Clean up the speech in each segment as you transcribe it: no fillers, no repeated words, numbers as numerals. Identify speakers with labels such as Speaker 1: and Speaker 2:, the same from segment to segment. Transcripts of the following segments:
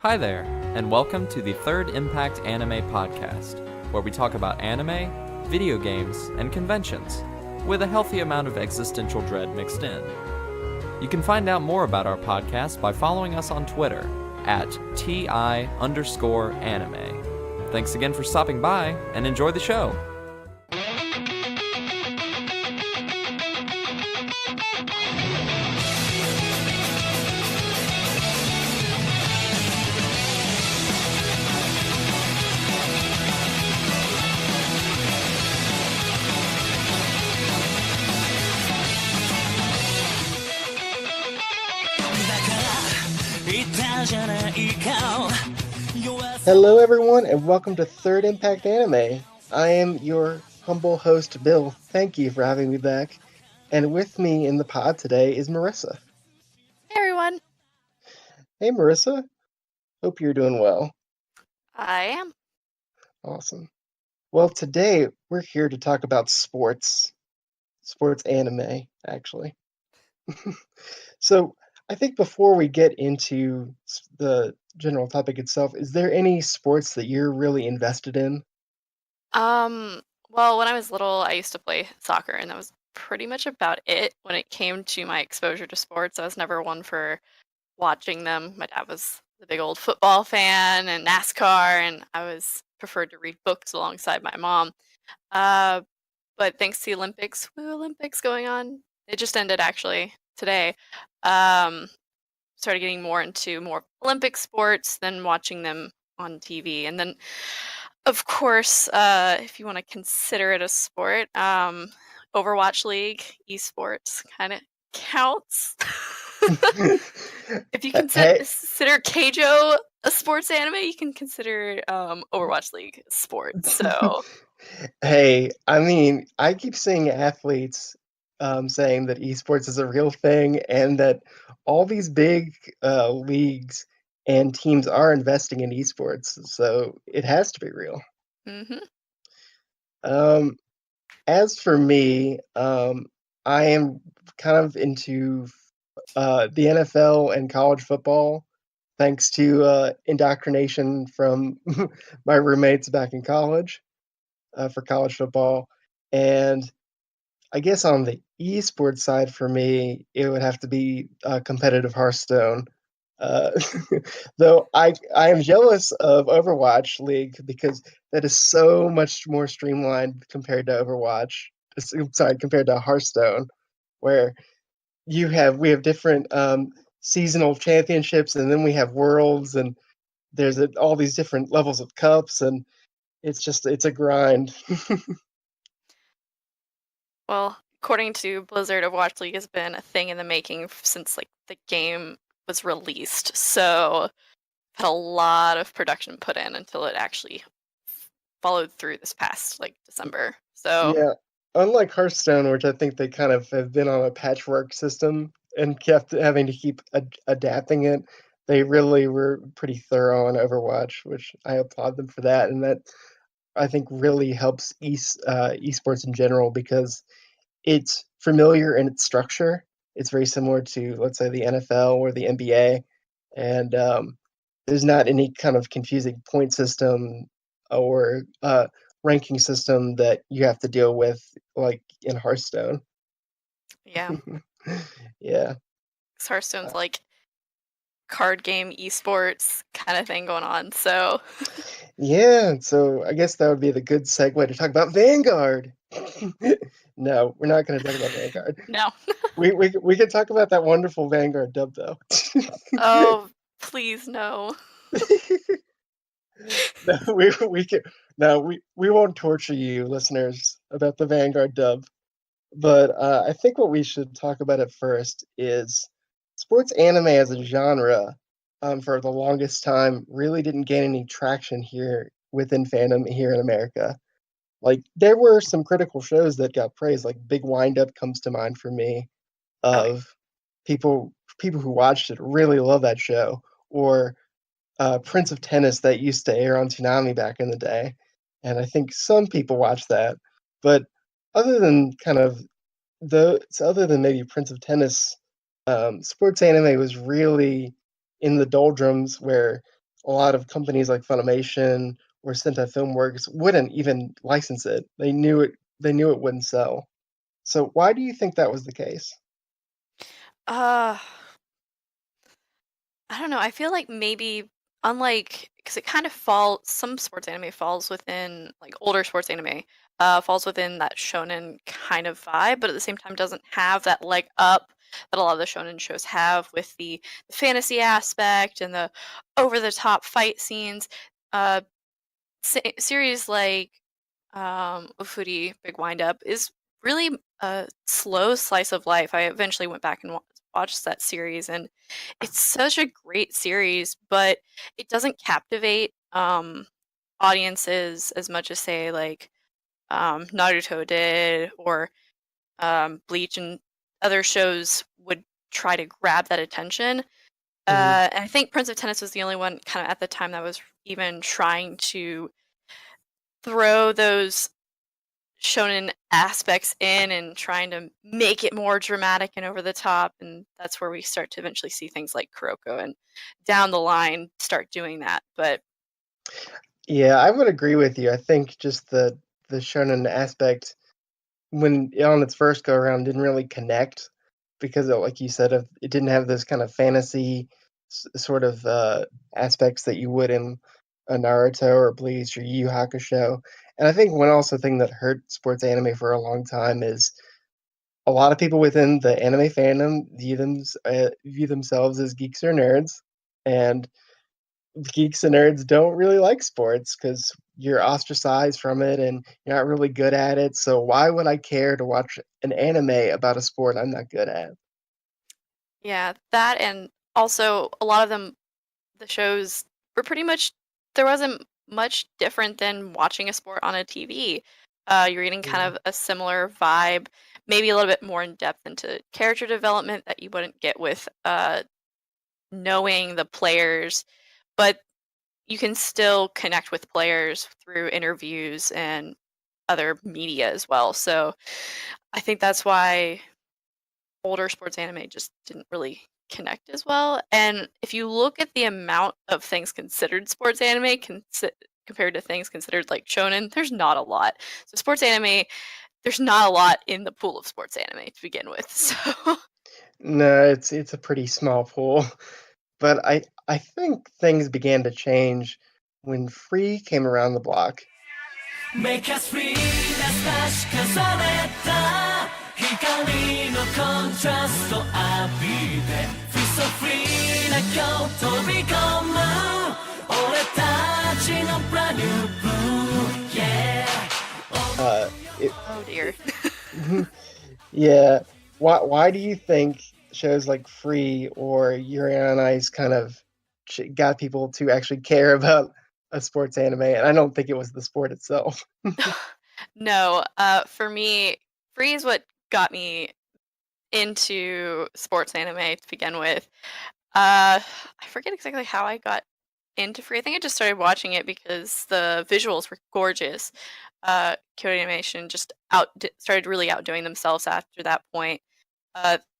Speaker 1: Hi there, and welcome to the Third Impact Anime Podcast, where we talk about anime, video games, and conventions, with a healthy amount of existential dread mixed in. You can find out more about our podcast by following us on Twitter at TI_anime. Thanks again for stopping by, and enjoy the show!
Speaker 2: Hello everyone and welcome to Third Impact Anime. I am your humble host Bill. Thank you for having me back. And with me in the pod today is Marissa.
Speaker 3: Hey everyone.
Speaker 2: Hey Marissa. Hope you're doing well.
Speaker 3: I am.
Speaker 2: Awesome. Well, today we're here to talk about sports. Sports anime, actually. So, I think before we get into the general topic itself, is there any sports that you're really invested in?
Speaker 3: Well, when I was little, I used to play soccer, and that was pretty much about it when it came to my exposure to sports. I was never one for watching them. My dad was the big old football fan and NASCAR, and I was preferred to read books alongside my mom. Uh, but thanks to the Olympics, Olympics going on, it just ended actually today. Um, Started getting more into more Olympic sports than watching them on TV. And then, of course, if you want to consider it a sport, Overwatch League, esports kind of counts. If you consider Keijo a sports anime, you can consider Overwatch League sports. So,
Speaker 2: hey, I mean, I keep seeing athletes saying that esports is a real thing and that all these big leagues and teams are investing in esports, so it has to be real.
Speaker 3: mm-hmm.
Speaker 2: As for me, I am kind of into the NFL and college football, thanks to indoctrination from my roommates back in college for college football. And I guess on the esports side for me, it would have to be competitive Hearthstone. Uh, though I am jealous of Overwatch League because that is so much more streamlined compared to Overwatch. Sorry, compared to Hearthstone, where we have different seasonal championships, and then we have worlds, and there's all these different levels of cups, and it's a grind.
Speaker 3: Well, according to Blizzard, Overwatch League has been a thing in the making since like the game was released. So had a lot of production put in until it actually followed through this past like December. So
Speaker 2: Yeah, unlike Hearthstone, which I think they kind of have been on a patchwork system and kept having to keep adapting it, they really were pretty thorough on Overwatch, which I applaud them for that. And that I think really helps esports in general because it's familiar in its structure. It's very similar to, let's say, the NFL or the NBA, and there's not any kind of confusing point system or ranking system that you have to deal with like in Hearthstone.
Speaker 3: yeah,
Speaker 2: Yeah.
Speaker 3: Hearthstone's like card game esports kind of thing going on. So
Speaker 2: Yeah, so I guess that would be the good segue to talk about Vanguard. No, we're not going to talk about Vanguard.
Speaker 3: no.
Speaker 2: We could talk about that wonderful Vanguard dub though.
Speaker 3: Oh, please no.
Speaker 2: No, we can no we won't torture you listeners about the Vanguard dub. But I think what we should talk about at first is sports anime as a genre. For the longest time, really didn't gain any traction here within fandom here in America. Like there were some critical shows that got praised, like Big Windup comes to mind for me.
Speaker 3: Oh, yeah.
Speaker 2: Of people who watched it really love that show, or Prince of Tennis that used to air on Toonami back in the day, and I think some people watched that. But other than kind of other than maybe Prince of Tennis, sports anime was really in the doldrums where a lot of companies like Funimation or Sentai Filmworks wouldn't even license it. They knew it wouldn't sell. So why do you think that was the case?
Speaker 3: Uh, I don't know. I feel like maybe unlike because it kind of falls some sports anime falls within like older sports anime falls within that shonen kind of vibe, but at the same time doesn't have that leg up that a lot of the shonen shows have with the fantasy aspect and the over the top fight scenes. Uh, series like Ufuri Big Windup is really a slow slice of life. I eventually went back and watched that series, and it's such a great series, but it doesn't captivate audiences as much as say like Naruto did or Bleach and other shows would try to grab that attention.
Speaker 2: Mhm.
Speaker 3: And I think Prince of Tennis was the only one kind of at the time that was even trying to throw those shonen aspects in and trying to make it more dramatic and over the top, and that's where we start to eventually see things like Kuroko and down the line start doing that. But
Speaker 2: Yeah, I would agree with you. I think just the shonen aspect when on its first go around didn't really connect because like you said, it didn't have those kind of fantasy sort of aspects that you would in a Naruto or Bleach or Yu Yu Hakusho. And I think one also thing that hurt sports anime for a long time is a lot of people within the anime fandom view themselves as geeks or nerds, and geeks and nerds don't really like sports because you're ostracized from it and you're not really good at it. So why would I care to watch an anime about a sport I'm not good at?
Speaker 3: yeah, that and also a lot of them the shows were pretty much there wasn't much different than watching a sport on a TV. You're getting kind
Speaker 2: Yeah.
Speaker 3: of a similar vibe, maybe a little bit more in depth into character development that you wouldn't get with knowing the players, but you can still connect with players through interviews and other media as well. So I think that's why older sports anime just didn't really connect as well. And if you look at the amount of things considered sports anime compared to things considered like shonen, there's not a lot. So sports anime, there's not a lot in the pool of sports anime to begin with. So
Speaker 2: No, it's a pretty small pool. But I think things began to change when Free came around the block.
Speaker 4: Make us free な差し重ねた光のコントラスト浴びて Feel so free な今日飛び込む俺たちの brand new blue yeah
Speaker 2: Uh, it,
Speaker 3: oh dear.
Speaker 2: yeah. Why do you think shows like Free or Yuri on Ice kind of got people to actually care about a sports anime? And I don't think it was the sport itself.
Speaker 3: No, for me, Free is what got me into sports anime to begin with. I forget exactly how I got into Free. I think I just started watching it because the visuals were gorgeous. Kyoto Animation just started really outdoing themselves after that point.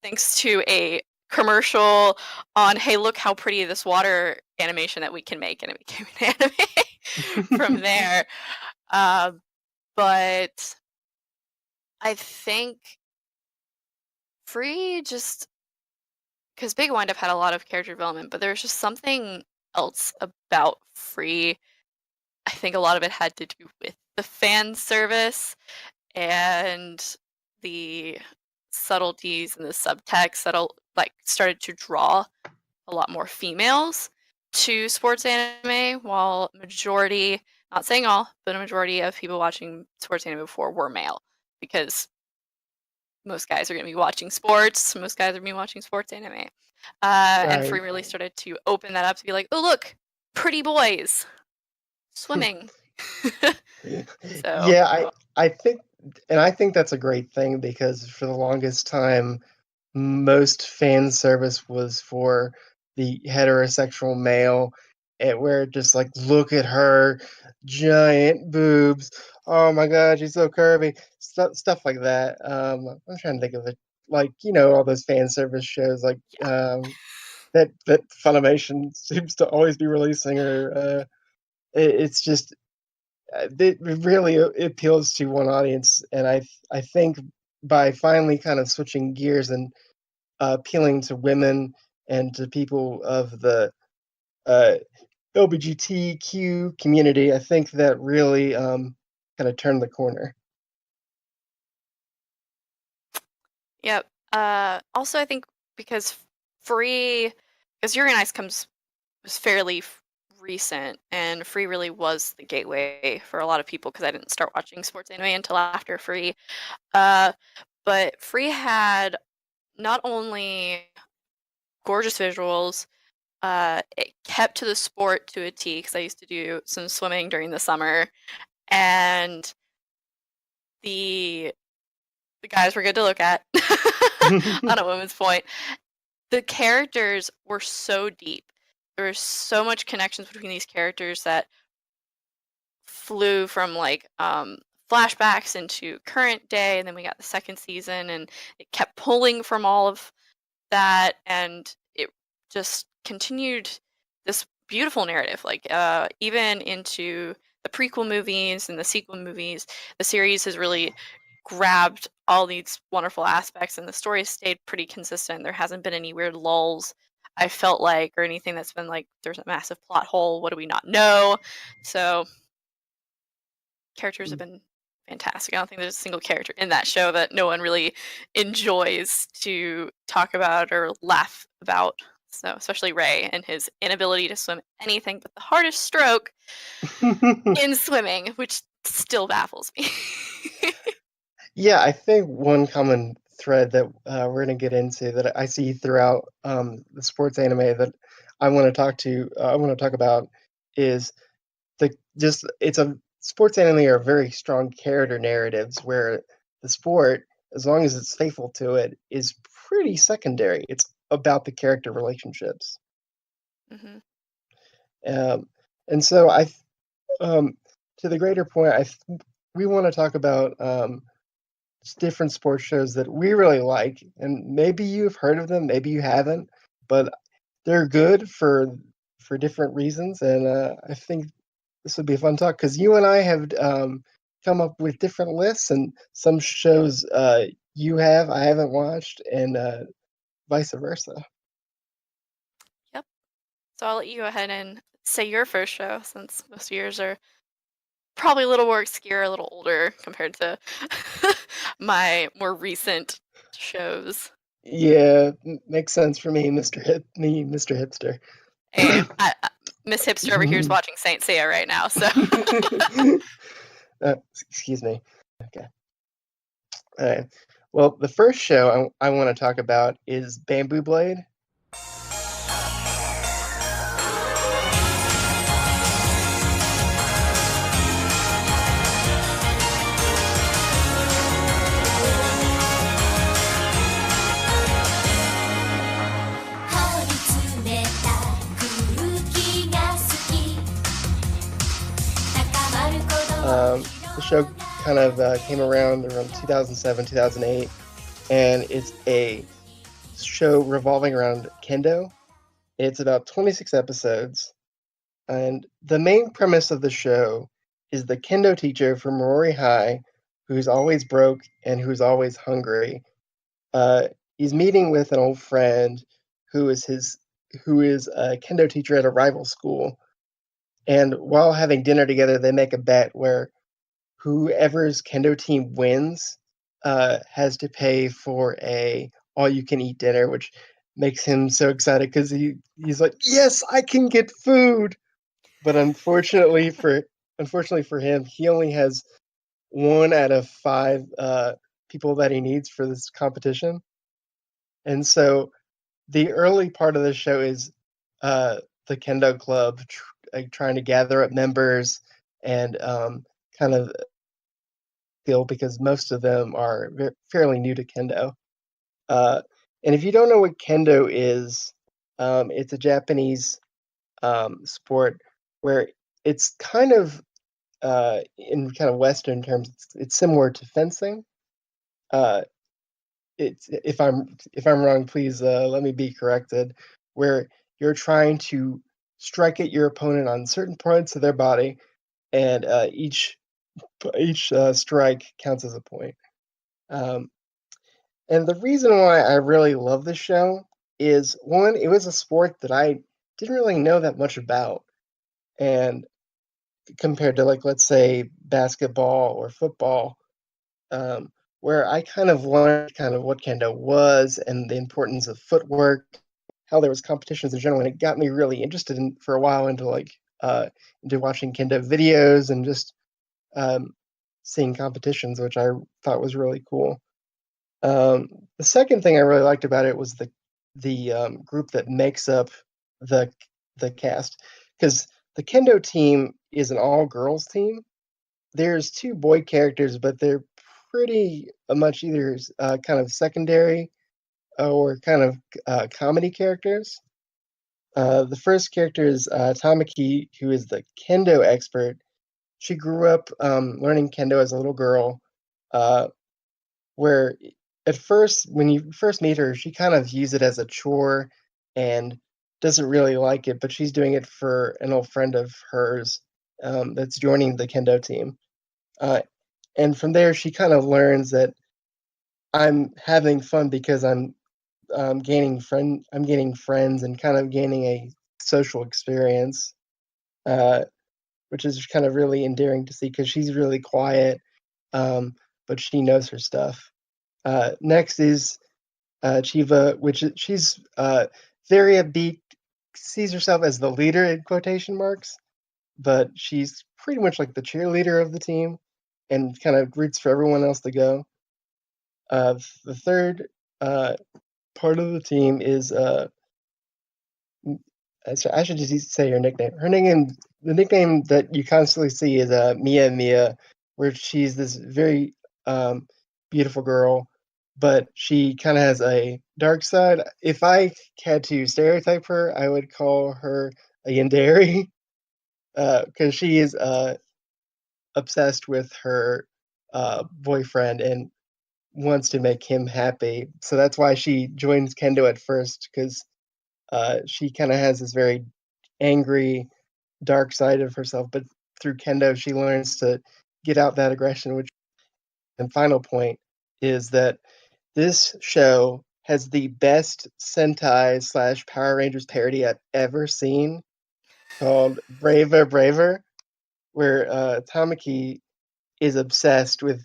Speaker 3: Thanks to a commercial on, hey, look how pretty this water animation that we can make, and it became an anime from there. Um, but I think Free just because Big Wind Up had a lot of character development, but there was just something else about Free. I think a lot of it had to do with the fan service and the subtleties and the subtext that like started to draw a lot more females to sports anime, while majority, not saying all, but a majority of people watching sports anime before were male because most guys are going to be watching sports. Most guys are going to be watching sports anime. And Free
Speaker 2: Right.
Speaker 3: really started to open that up to be like, oh, look, pretty boys swimming. So,
Speaker 2: Yeah, I think and I think that's a great thing because for the longest time most fan service was for the heterosexual male where it just like look at her giant boobs. Oh my god, she's so curvy. Stuff like that. I'm trying to think of it like, all those fan service shows like
Speaker 3: yeah.
Speaker 2: that Funimation seems to always be releasing, or it's just it really appeals to one audience, and I think by finally kind of switching gears and appealing to women and to people of the uh, LGBTQ community, I think that really kind of turned the corner.
Speaker 3: Yep. Also, I think because Yuri on Ice was fairly recent, and Free really was the gateway for a lot of people because I didn't start watching sports anime until after Free. But Free had not only gorgeous visuals, it kept to the sport to a T because I used to do some swimming during the summer, and the guys were good to look at on a woman's point. The characters were so deep. There was so much connections between these characters that flew from flashbacks into current day, and then we got the second season, and it kept pulling from all of that, and it just continued this beautiful narrative, even into the prequel movies and the sequel movies. The series has really grabbed all these wonderful aspects, and the story stayed pretty consistent. There hasn't been any weird lulls, I felt like, or anything that's been like there's a massive plot hole, what do we not know? So characters have been fantastic. I don't think there's a single character in that show that no one really enjoys to talk about or laugh about. So, especially Ray and his inability to swim anything but the hardest stroke in swimming, which still baffles me.
Speaker 2: Yeah, I think one common thread that we're going to get into that I see throughout the sports anime that I want to talk about is it's a sports anime are very strong character narratives where the sport, as long as it's faithful to it, is pretty secondary. It's about the character relationships.
Speaker 3: Mhm.
Speaker 2: And so to the greater point, we want to talk about different sports shows that we really like, and maybe you've heard of them, maybe you haven't, but they're good for different reasons, and I think this would be a fun talk because you and I have come up with different lists, and some shows I haven't watched, and vice versa.
Speaker 3: Yep. So I'll let you go ahead and say your first show, since most of yours are probably a little more obscure, a little older compared to my more recent shows.
Speaker 2: Yeah, makes sense for me, Mr. Hipster.
Speaker 3: Hey, Miss Hipster over here is watching Saint Seiya right now, so
Speaker 2: Excuse me. Okay. All right. Well, the first show I want to talk about is Bamboo Blade. The show kind of came around 2007, 2008, and it's a show revolving around kendo. It's about 26 episodes, and the main premise of the show is the kendo teacher from Morori High, who's always broke and who's always hungry. He's meeting with an old friend who is a kendo teacher at a rival school, and while having dinner together, they make a bet where whoever's kendo team wins has to pay for a all-you-can-eat dinner, which makes him so excited because he's like, yes, I can get food. But unfortunately for him, he only has 1 out of 5 people that he needs for this competition. And so the early part of the show is the kendo club trying to gather up members and kind of feel because most of them are fairly new to kendo. And if you don't know what kendo is, it's a Japanese sport where it's kind of in kind of Western terms, it's similar to fencing. It's if I'm wrong, please let me be corrected. where you're trying to strike at your opponent on certain parts of their body, and each strike counts as a point. Um, and the reason why I really love this show is one, it was a sport that I didn't really know that much about, and compared to like let's say basketball or football, um, where I kind of learned kind of what kendo was and the importance of footwork, how there was competitions in general, and it got me really interested in for a while into watching kendo videos and just um, seeing competitions, which I thought was really cool. The second thing I really liked about it was the group that makes up the the cast, because the kendo team is an all girls team. There's two boy characters, but they're pretty much either kind of secondary or kind of comedy characters. The first character is Tamaki, who is the kendo expert. She grew up learning kendo as a little girl, uh, where at first, when you first meet her, she kind of views it as a chore and doesn't really like it, but she's doing it for an old friend of hers that's joining the kendo team. Uh, and from there, she kind of learns that I'm having fun because I'm gaining friends and kind of gaining a social experience, uh, which is kind of really endearing to see because she's really quiet, but she knows her stuff. Next is Chiva, she's very upbeat, sees herself as the leader in quotation marks, but she's pretty much like the cheerleader of the team and kind of roots for everyone else to go. The third uh, part of the team is I should just say her nickname. The nickname that you constantly see is Mia Mia, where she's this very um, beautiful girl, but she kind of has a dark side. If I had to stereotype her, I would call her a yandere, because she is obsessed with her boyfriend and wants to make him happy. So that's why she joins kendo at first, because she kind of has this very angry, dark side of herself. But through kendo, she learns to get out that aggression. Which, and final point is that this show has the best Sentai slash Power Rangers parody I've ever seen, called Braver Braver, where Tamaki is obsessed with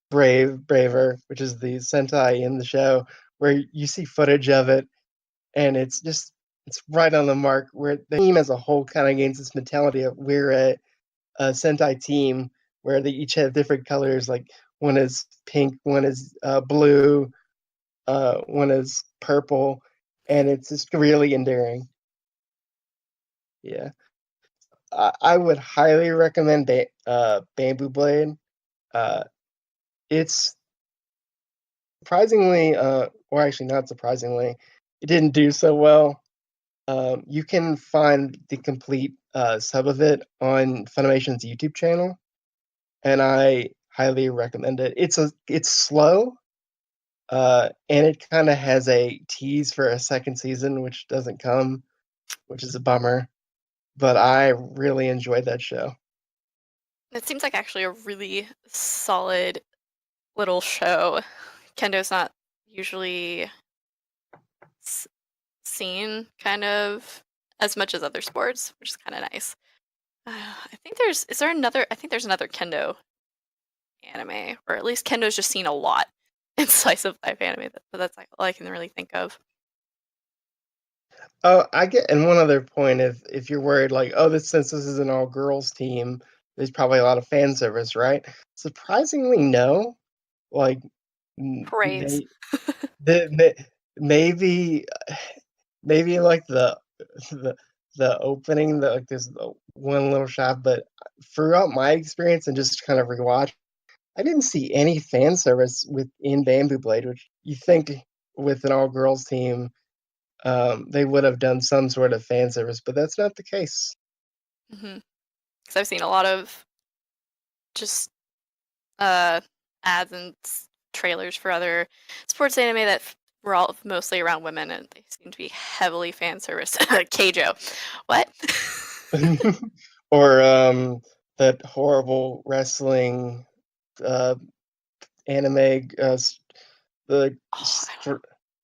Speaker 2: Braver, which is the Sentai in the show, where you see footage of it, and it's right on the mark. Where the team as a whole kind of gains this mentality of we're a Sentai team where they each have different colors. Like one is pink, one is blue, one is purple, and it's just really endearing. Yeah, I would highly recommend Bamboo Blade. Uh, it's surprisingly, or actually not surprisingly, it didn't do so well. You can find the complete sub of it on Funimation's YouTube channel, and I highly recommend it. It's slow, and it kind of has a tease for a second season, which doesn't come, which is a bummer. But I really enjoyed that show.
Speaker 3: It seems like actually a really solid little show. Kendo's not usually s- seen kind of as much as other sports, which is kind of nice. I think is there another? I think there's another kendo anime, or at least kendo's just seen a lot in slice of life anime. But that's like all I can really think of.
Speaker 2: Oh, I get. And one other point, if you're worried, like, oh, since this is an all girls team, there's probably a lot of fan service, right? Surprisingly, no. Like,
Speaker 3: Praise.
Speaker 2: the maybe maybe like the the opening, the like there's the one little shot, but throughout my experience and just kind of rewatch, I didn't see any fan service within Bamboo Blade, which you think with an all girls team, they would have done some sort of fan service, but that's not the case.
Speaker 3: Because I've seen a lot of just uh, ads and trailers for other sports anime that all mostly around women, and they seem to be heavily fan service. Keijo. What?
Speaker 2: Or that horrible wrestling uh, anime. The
Speaker 3: Oh,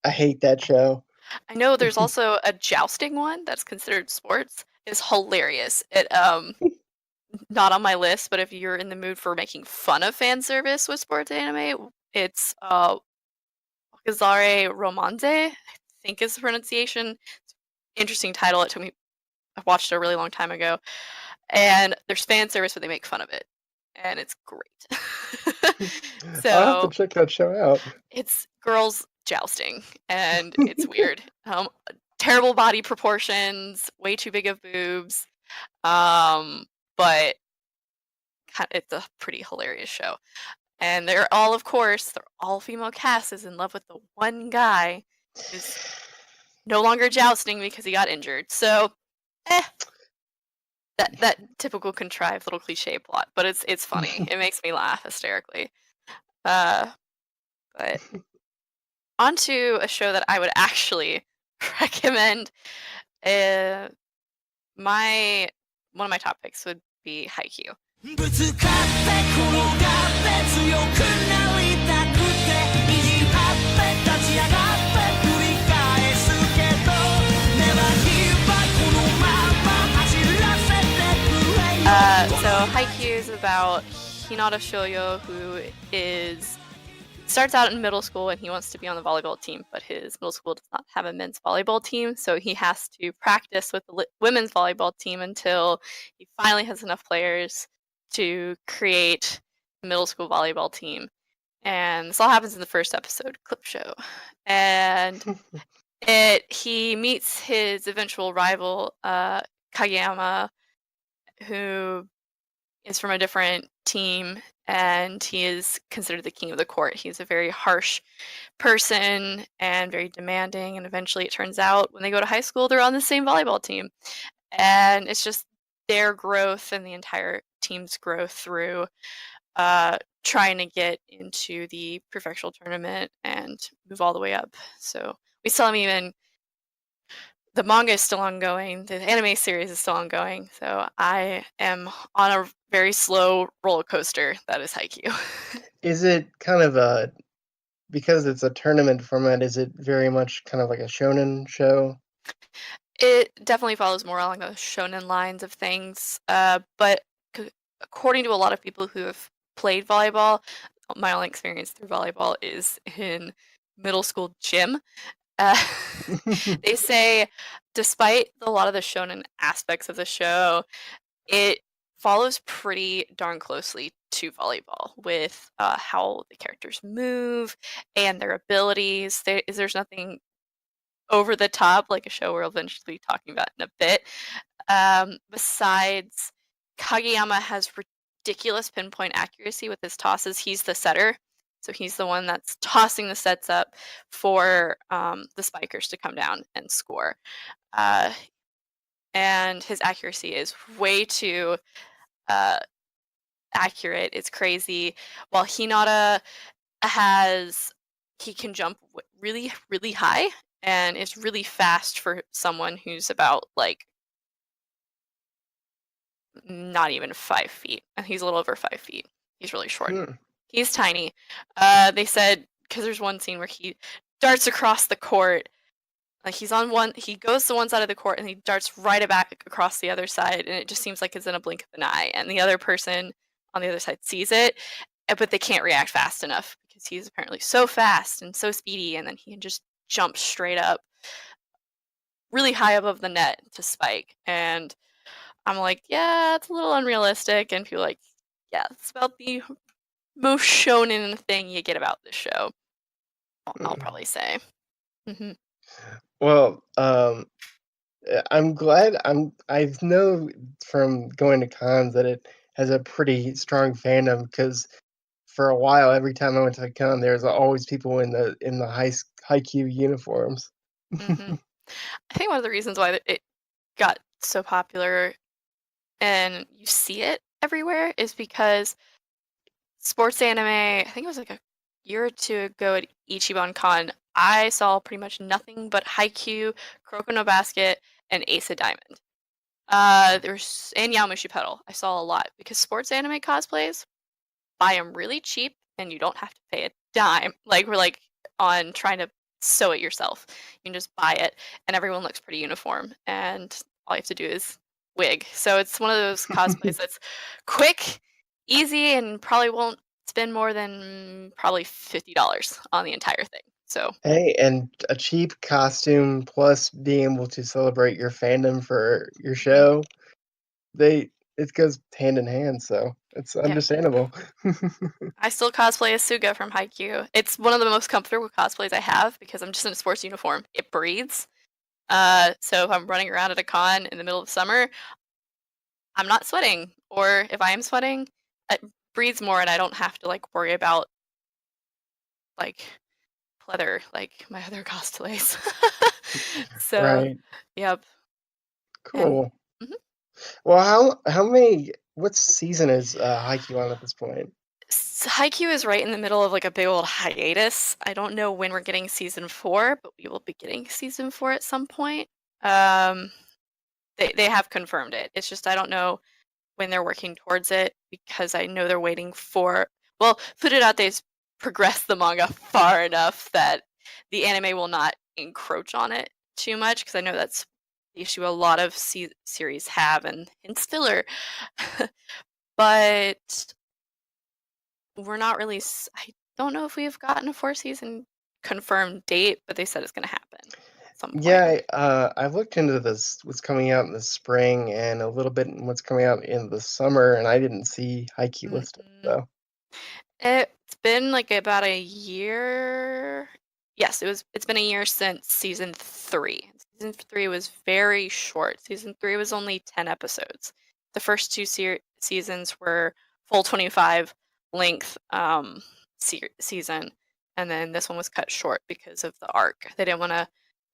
Speaker 2: I hate that show.
Speaker 3: I know there's also a jousting one that's considered sports. It's hilarious. It not on my list, but if you're in the mood for making fun of fan service with sports anime, it's Wakazare Romance, I think is the pronunciation. Interesting title. It took me I watched it a really long time ago. And there's fan service where they make fun of it. And it's great.
Speaker 2: I'll have to
Speaker 3: So
Speaker 2: check that show out.
Speaker 3: it's girls jousting and it's weird. Terrible body proportions, way too big of boobs. But it's a pretty hilarious show. And they're all female cast is in love with the one guy who's no longer jousting because he got injured. So, that typical contrived little cliche plot, but it's funny. It makes me laugh hysterically. But onto a show that I would actually recommend. Uh, my one of my top picks would be Haikyuu.
Speaker 4: ぶつかって転がって強くなりたくて意地張って立ち上がって繰り返すけど Never give up このまま走らせてくれよ
Speaker 3: So Haikyuu is about Hinata Shoyo, who starts out in middle school and he wants to be on the volleyball team, but his middle school does not have a men's volleyball team, so he has to practice with the women's volleyball team until he finally has enough players to create a middle school volleyball team. And this all happens in the first episode, clip show. And he meets his eventual rival, Kageyama, who is from a different team, and he is considered the king of the court. He's a very harsh person and very demanding, and eventually it turns out when they go to high school, they're on the same volleyball team. And it's just their growth and the entire team's growth through trying to get into the professional tournament and move all the way up. So we still haven't even the manga is still ongoing. The anime series is still ongoing. So I am on a very slow roller coaster that is Haikyuu.
Speaker 2: Is it kind of because it's a tournament format, is it very much kind of like a shonen show?
Speaker 3: It definitely follows more along the shonen lines of things. But according to a lot of people who have played volleyball, my only experience through volleyball is in middle school gym. They say, despite a lot of the shonen aspects of the show, it follows pretty darn closely to volleyball with how the characters move and their abilities. There's nothing over the top like a show we'll eventually be talking about in a bit. Besides, Kageyama has ridiculous pinpoint accuracy with his tosses. He's the setter. So he's the one that's tossing the sets up for the spikers to come down and score. And his accuracy is way too accurate. It's crazy. While Hinata he can jump really, really high and is really fast for someone who's about like not even 5 feet. He's a little over 5 feet. He's really short. He's tiny. They said because there's one scene where he darts across the court. Like he goes to one side of the court and he darts right back across the other side, and it just seems like it's in a blink of an eye. And the other person on the other side sees it, but they can't react fast enough because he's apparently so fast and so speedy, and then he can just jump straight up, really high above the net to spike. And I'm like, yeah, it's a little unrealistic. And people are like, yeah, it's about the most shonen thing you get about this show. I'll probably say.
Speaker 2: Well, I'm glad. I know from going to cons that it has a pretty strong fandom because for a while, every time I went to a con, there's always people in the Haikyuu uniforms.
Speaker 3: I think one of the reasons why it got so popular and you see it everywhere is because sports anime, I think it was like a year or two ago at Ichiban Con, I saw pretty much nothing but Haikyuu, Kuroko no Basket, and Ace of Diamond. And Yowamushi Pedal. I saw a lot because sports anime cosplays, buy them really cheap and you don't have to pay a dime. Like we're like on trying to sew it yourself. You can just buy it and everyone looks pretty uniform and all you have to do is wig. So it's one of those cosplays that's quick, easy, and probably won't spend more than probably $50 on the entire thing. So
Speaker 2: Hey, and a cheap costume plus being able to celebrate your fandom for your show, it goes hand in hand, so it's
Speaker 3: yeah.
Speaker 2: understandable.
Speaker 3: I still cosplay as Suga from Haikyuu. It's one of the most comfortable cosplays I have because I'm just in a sports uniform. It breathes. So if I'm running around at a con in the middle of summer, I'm not sweating. Or if I am sweating, it breathes more and I don't have to like worry about like pleather like my other cosplays. So,
Speaker 2: Right.
Speaker 3: yep. And
Speaker 2: Cool.
Speaker 3: mhm.
Speaker 2: Well, how many what season is Haikyuu on at this point?
Speaker 3: Haikyuu is right in the middle of like a big old hiatus. I don't know when we're getting season 4, but we will be getting season 4 at some point. Um, they have confirmed it. It's just I don't know when they're working towards it because I know they're waiting for. Well, put it out. They've progressed the manga far enough that the anime will not encroach on it too much because I know that's the issue a lot of series have, and hence filler. But we're not really. I don't know if we have gotten a 4th season confirmed date, but they said it's going to happen at some point.
Speaker 2: Yeah, I've looked into this, what's coming out in the spring, and a little bit in what's coming out in the summer, and I didn't see Haikyuu listed.
Speaker 3: Mm-mm.
Speaker 2: So,
Speaker 3: It's been like about a year. Yes, it's been a year since season 3. Season 3 was very short. Season 3 was only 10 episodes. The first two seasons were full 25 length season, and then this one was cut short because of the arc. They didn't want to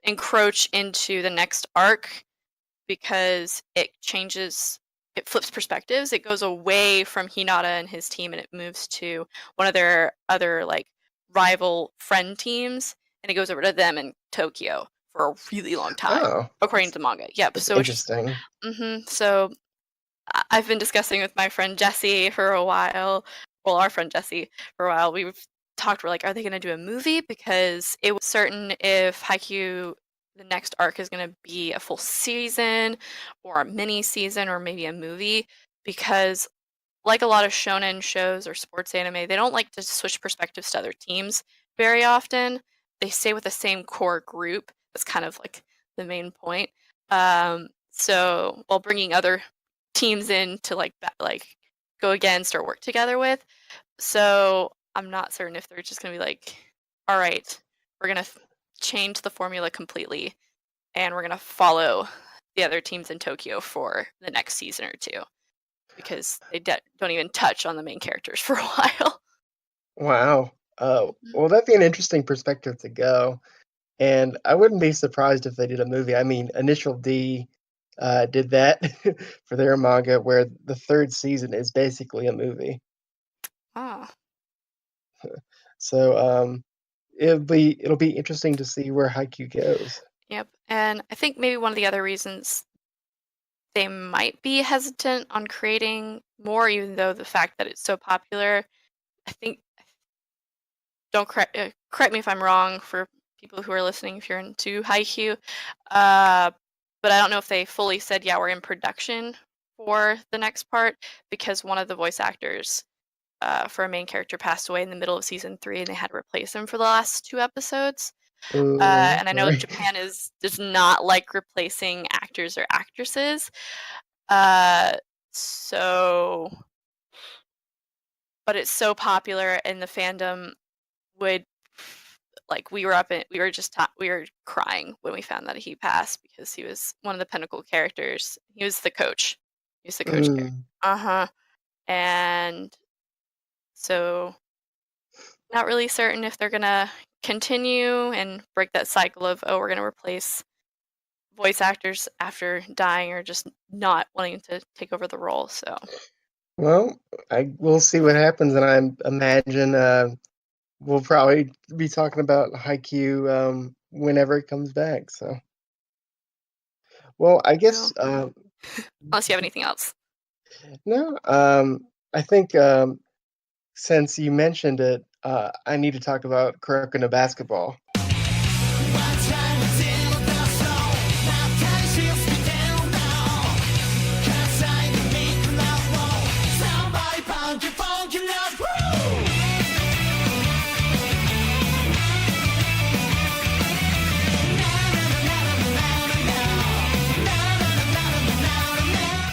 Speaker 3: encroach into the next arc because it flips perspectives. It goes away from Hinata and his team and it moves to one of their other like rival friend teams and it goes over to them in Tokyo for a really long time,
Speaker 2: oh,
Speaker 3: according to manga. Yep.
Speaker 2: that's
Speaker 3: So it's just
Speaker 2: interesting.
Speaker 3: so I've been discussing with my friend Jesse for a while. Well, our friend Jesse for a while. We've talked. We're like, are they going to do a movie? Because it was certain if Haikyuu, the next arc is going to be a full season, or a mini season, or maybe a movie. Because like a lot of shonen shows or sports anime, they don't like to switch perspectives to other teams very often. They stay with the same core group. That's kind of like the main point. So while bringing other teams in to like go against or work together with. So I'm not certain if they're just gonna be like, all right, we're gonna change the formula completely, and we're gonna follow the other teams in Tokyo for the next season or two because they don't even touch on the main characters for a while.
Speaker 2: Wow. Well, that'd be an interesting perspective to go. And I wouldn't be surprised if they did a movie. I mean, Initial D did that for their manga, where the third season is basically a movie.
Speaker 3: Ah,
Speaker 2: So it'll be interesting to see where Haikyuu goes.
Speaker 3: yep. And I think maybe one of the other reasons they might be hesitant on creating more, even though the fact that it's so popular, I think don't correct me if I'm wrong for people who are listening if you're into Haikyuu. Uh, but I don't know if they fully said, yeah, we're in production for the next part because one of the voice actors for a main character passed away in the middle of season 3 and they had to replace him for the last 2 episodes.
Speaker 2: Ooh,
Speaker 3: And I know
Speaker 2: sorry.
Speaker 3: Japan does not like replacing actors or actresses. Uh, so, but it's so popular and the fandom would like we were crying when we found that he passed because he was one of the pinnacle characters. He was the coach. He was the coach character.
Speaker 2: Mm.
Speaker 3: Uh-huh. And so not really certain if they're gonna continue and break that cycle of oh we're gonna replace voice actors after dying or just not wanting to take over the role. So
Speaker 2: Well, I will see what happens, and I imagine we'll probably be talking about Haikyuu whenever it comes back. So, well, I guess
Speaker 3: Unless you have anything else.
Speaker 2: no. I think since you mentioned it, I need to talk about Kuroko no basketball.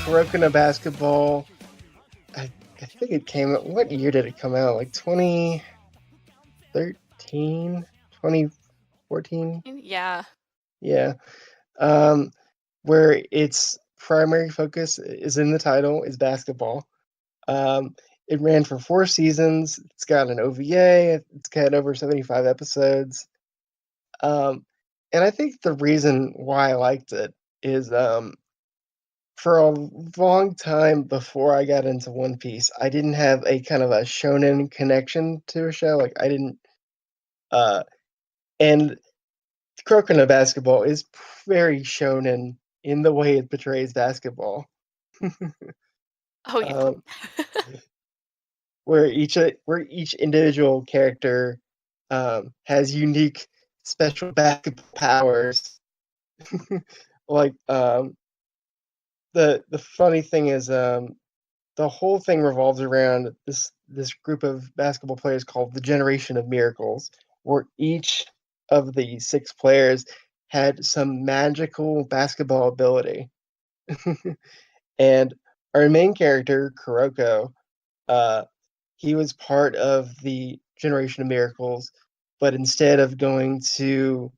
Speaker 2: Kuroko no basketball. I think it came out. What year did it come out? Like 2013, 2014?
Speaker 3: Yeah.
Speaker 2: Yeah. Where its primary focus is in the title is basketball. It ran for 4 seasons. It's got an OVA. It's got over 75 episodes. And I think the reason why I liked it is for a long time before I got into One Piece, I didn't have a kind of a shonen connection to a show. Like I didn't and Kuroko no Basketball is very shonen in the way it portrays basketball.
Speaker 3: Oh yeah.
Speaker 2: Um, where each individual character has unique special basketball powers. Like the funny thing is the whole thing revolves around this group of basketball players called the Generation of Miracles, where each of the 6 players had some magical basketball ability. And our main character, Kuroko, uh, he was part of the Generation of Miracles, but instead of going to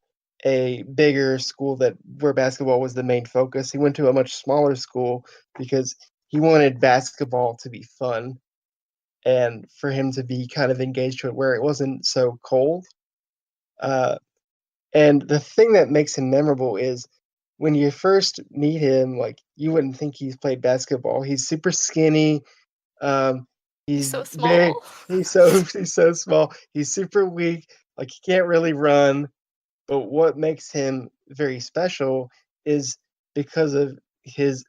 Speaker 2: a bigger school that where basketball was the main focus, he went to a much smaller school because he wanted basketball to be fun and for him to be kind of engaged to it where it wasn't so cold. Uh, and the thing that makes him memorable is when you first meet him, like you wouldn't think he's played basketball. He's super skinny. Um,
Speaker 3: He's
Speaker 2: he's
Speaker 3: so
Speaker 2: very
Speaker 3: small.
Speaker 2: he's so small. He's super weak. Like he can't really run. But what makes him very special is because of his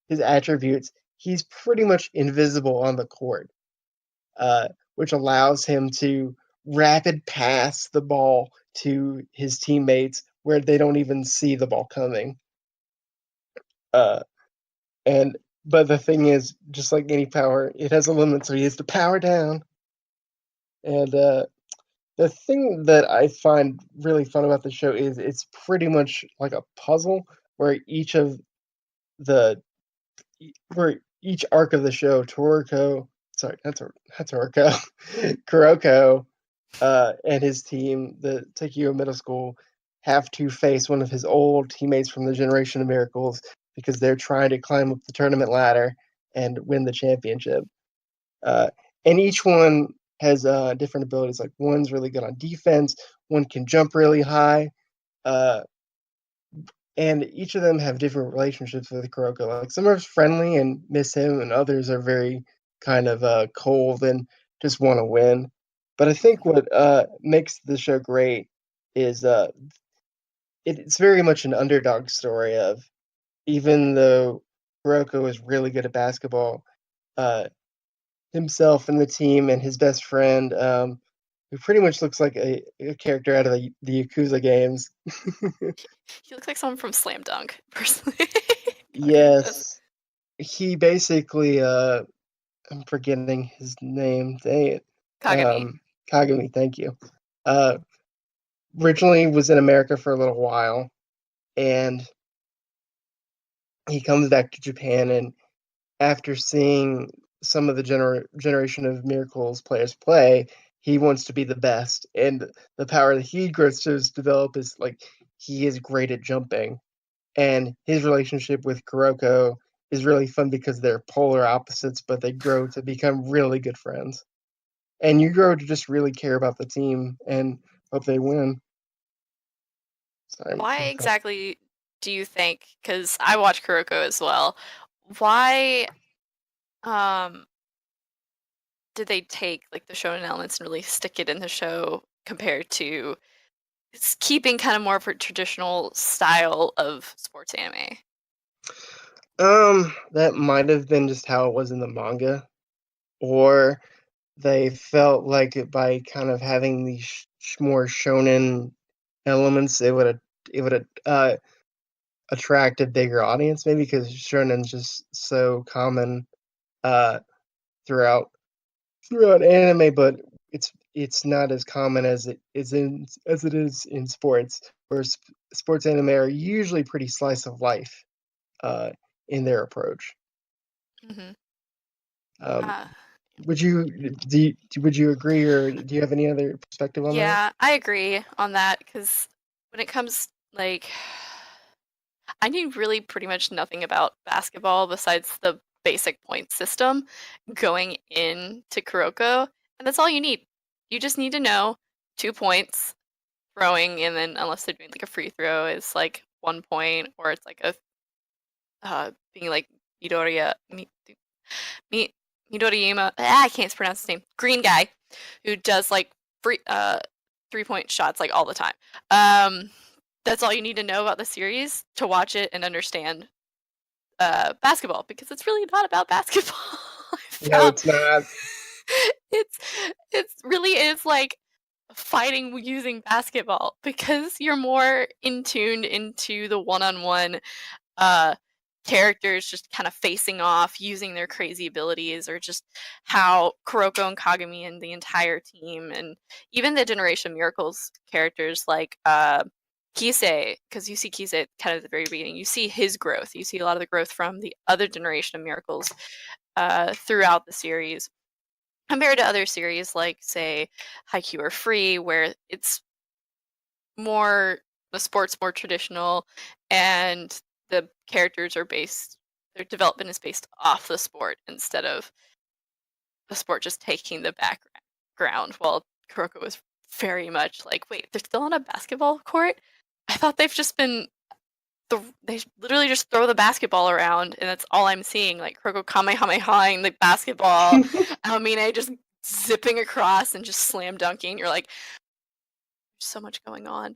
Speaker 2: his attributes. He's pretty much invisible on the court, which allows him to rapid pass the ball to his teammates where they don't even see the ball coming. Uh, and but the thing is, just like any power, it has a limit, so he has to power down. And the thing that I find really fun about the show is it's pretty much like a puzzle where the where each arc of the show, Toroko, Kuroko, and his team, the Tokyo Middle School, have to face one of his old teammates from the Generation of Miracles because they're trying to climb up the tournament ladder and win the championship. Uh, and each one has different abilities. Like one's really good on defense, one can jump really high, uh, and each of them have different relationships with Kuroko. Like some are friendly and miss him, and others are very kind of cold and just want to win. But I think what makes the show great is it's very much an underdog story of even though Kuroko is really good at basketball, uh, himself and the team and his best friend, who pretty much looks like a character out of the Yakuza games.
Speaker 3: He looks like someone from Slam Dunk, personally.
Speaker 2: Yes, he basically I'm forgetting his name. Dang it.
Speaker 3: Kagami.
Speaker 2: Kagami, thank you. Uh, Originally was in America for a little while, and he comes back to Japan, and after seeing some of the Generation of Miracles players play, he wants to be the best. And the power that he grows to develop is like he is great at jumping. And his relationship with Kuroko is really fun because they're polar opposites, but they grow to become really good friends. And you grow to just really care about the team and hope they win. Sorry.
Speaker 3: Why exactly do you think, because I watch Kuroko as well, why did they take like the shonen elements and really stick it in the show compared to keeping kind of more of a traditional style of sports anime?
Speaker 2: That might have been just how it was in the manga, or they felt like by kind of having these more shonen elements, it would attract a bigger audience, maybe because shonen's just so common uh, throughout anime, but it's not as common as it is in sports, where sports anime are usually pretty slice of life uh, in their approach.
Speaker 3: Hmm.
Speaker 2: Um,
Speaker 3: Uh,
Speaker 2: would you agree, or do you have any other perspective on that?
Speaker 3: yeah, I agree on that because when it comes like I knew really pretty much nothing about basketball besides the basic point system going into Kuroko, and that's all you need. You just need to know 2 points throwing, and then unless they're doing like a free throw, is like 1 point, or it's like a being like Midoriya, Mi, Midoriyama. I can't pronounce his name. Green guy who does like free 3-point shots like all the time. Um, that's all you need to know about the series to watch it and understand basketball because it's really not about basketball. I
Speaker 2: No,
Speaker 3: found
Speaker 2: it's not.
Speaker 3: it's it's really is like fighting using basketball because you're more in tuned into the one-on-one uh characters just kind of facing off using their crazy abilities, or just how Kuroko and Kagami and the entire team, and even the Generation Miracles characters like Kisei, because you see Kisei kind of at the very beginning, you see his growth, you see a lot of the growth from the other Generation of Miracles throughout the series compared to other series like say Haikyuu or Free, where it's more the sport's more traditional and the characters are based their development is based off the sport instead of the sport just taking the background, while Kuroko was very much like, wait, they're still on a basketball court? I thought they've just been they literally just throw the basketball around and that's all I'm seeing, like Kuroko kamehamehaing the basketball, Aomine just zipping across and just slam dunking. You're like, there's so much going on.